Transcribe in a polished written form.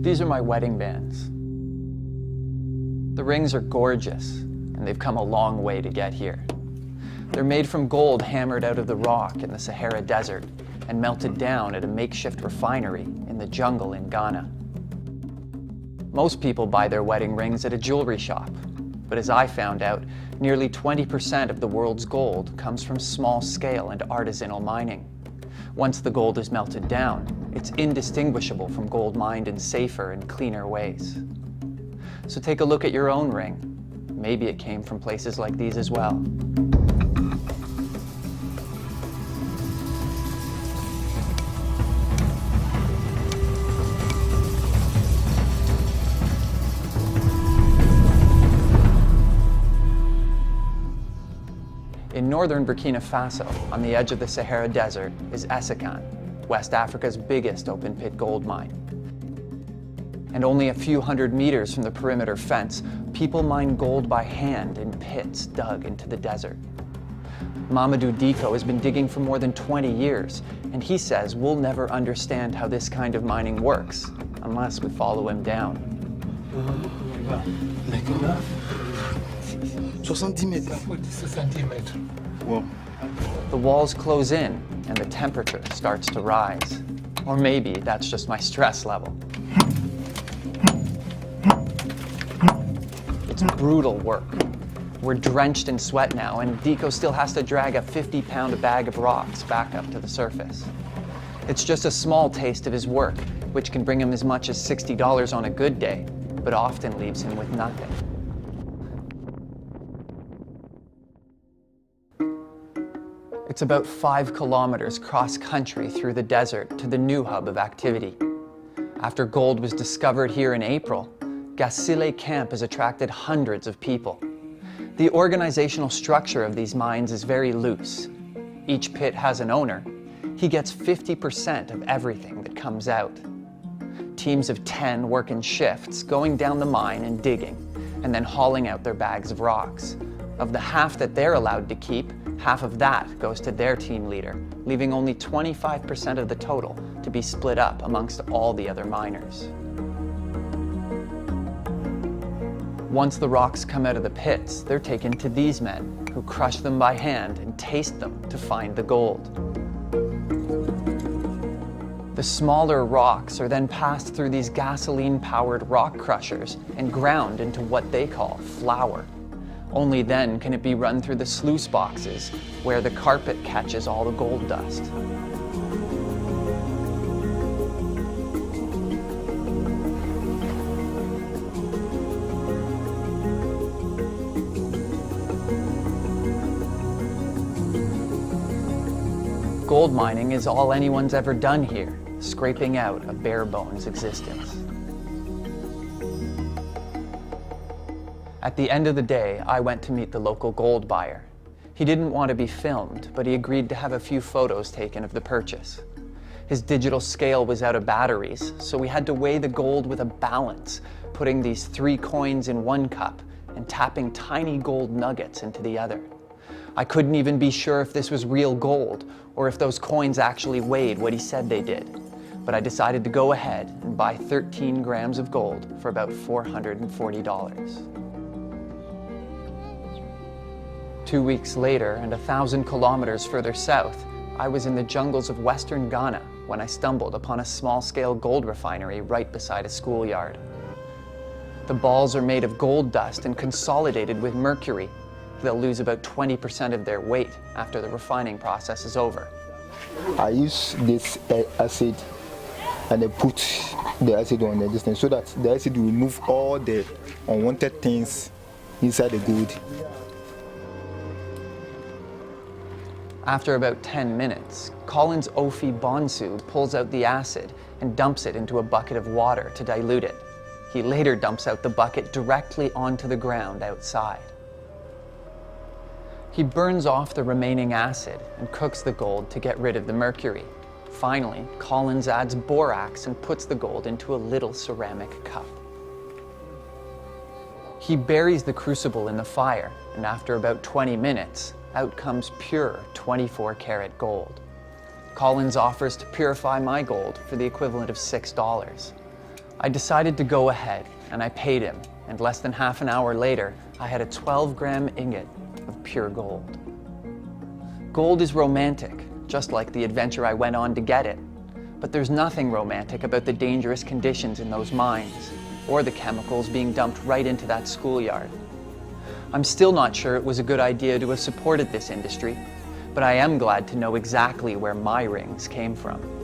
These are my wedding bands. The rings are gorgeous, and they've come a long way to get here. They're made from gold hammered out of the rock in the Sahara Desert and melted down at a makeshift refinery in the jungle in Ghana. Most people buy their wedding rings at a jewelry shop, but as I found out, nearly 20% of the world's gold comes from small-scale and artisanal mining. Once the gold is melted down, it's indistinguishable from gold mined in safer and cleaner ways. So take a look at your own ring. Maybe it came from places like these as well. In northern Burkina Faso, on the edge of the Sahara Desert, is Essakane, West Africa's biggest open-pit gold mine. And only a few hundred meters from the perimeter fence, people mine gold by hand in pits dug into the desert. Mamadou Diko has been digging for more than 20 years, and he says we'll never understand how this kind of mining works unless we follow him down. 70 meters. Wow. The walls close in and the temperature starts to rise. Or maybe that's just my stress level. It's brutal work. We're drenched in sweat now, and Diko still has to drag a 50-pound bag of rocks back up to the surface. It's just a small taste of his work, which can bring him as much as $60 on a good day, but often leaves him with nothing. It's about 5 kilometers cross-country through the desert to the new hub of activity. After gold was discovered here in April, Gasile Camp has attracted hundreds of people. The organizational structure of these mines is very loose. Each pit has an owner. He gets 50% of everything that comes out. Teams of 10 work in shifts, going down the mine and digging, and then hauling out their bags of rocks. Of the half that they're allowed to keep, half of that goes to their team leader, leaving only 25% of the total to be split up amongst all the other miners. Once the rocks come out of the pits, they're taken to these men, who crush them by hand and taste them to find the gold. The smaller rocks are then passed through these gasoline-powered rock crushers and ground into what they call flour. Only then can it be run through the sluice boxes, where the carpet catches all the gold dust. Gold mining is all anyone's ever done here, scraping out a bare-bones existence. At the end of the day, I went to meet the local gold buyer. He didn't want to be filmed, but he agreed to have a few photos taken of the purchase. His digital scale was out of batteries, so we had to weigh the gold with a balance, putting these 3 coins in one cup and tapping tiny gold nuggets into the other. I couldn't even be sure if this was real gold or if those coins actually weighed what he said they did. But I decided to go ahead and buy 13 grams of gold for about $440. 2 weeks later, and 1,000 kilometers further south, I was in the jungles of western Ghana when I stumbled upon a small-scale gold refinery right beside a schoolyard. The balls are made of gold dust and consolidated with mercury. They'll lose about 20% of their weight after the refining process is over. I use this acid and I put the acid on the distance so that the acid will remove all the unwanted things inside the gold. After about 10 minutes, Colin's Ofi Bonsu pulls out the acid and dumps it into a bucket of water to dilute it. He later dumps out the bucket directly onto the ground outside. He burns off the remaining acid and cooks the gold to get rid of the mercury. Finally, Collins adds borax and puts the gold into a little ceramic cup. He buries the crucible in the fire, and after about 20 minutes, out comes pure 24-karat gold. Collins offers to purify my gold for the equivalent of $6. I decided to go ahead, and I paid him, and less than half an hour later, I had a 12-gram ingot of pure gold. Gold is romantic, just like the adventure I went on to get it. But there's nothing romantic about the dangerous conditions in those mines, or the chemicals being dumped right into that schoolyard. I'm still not sure it was a good idea to have supported this industry, but I am glad to know exactly where my rings came from.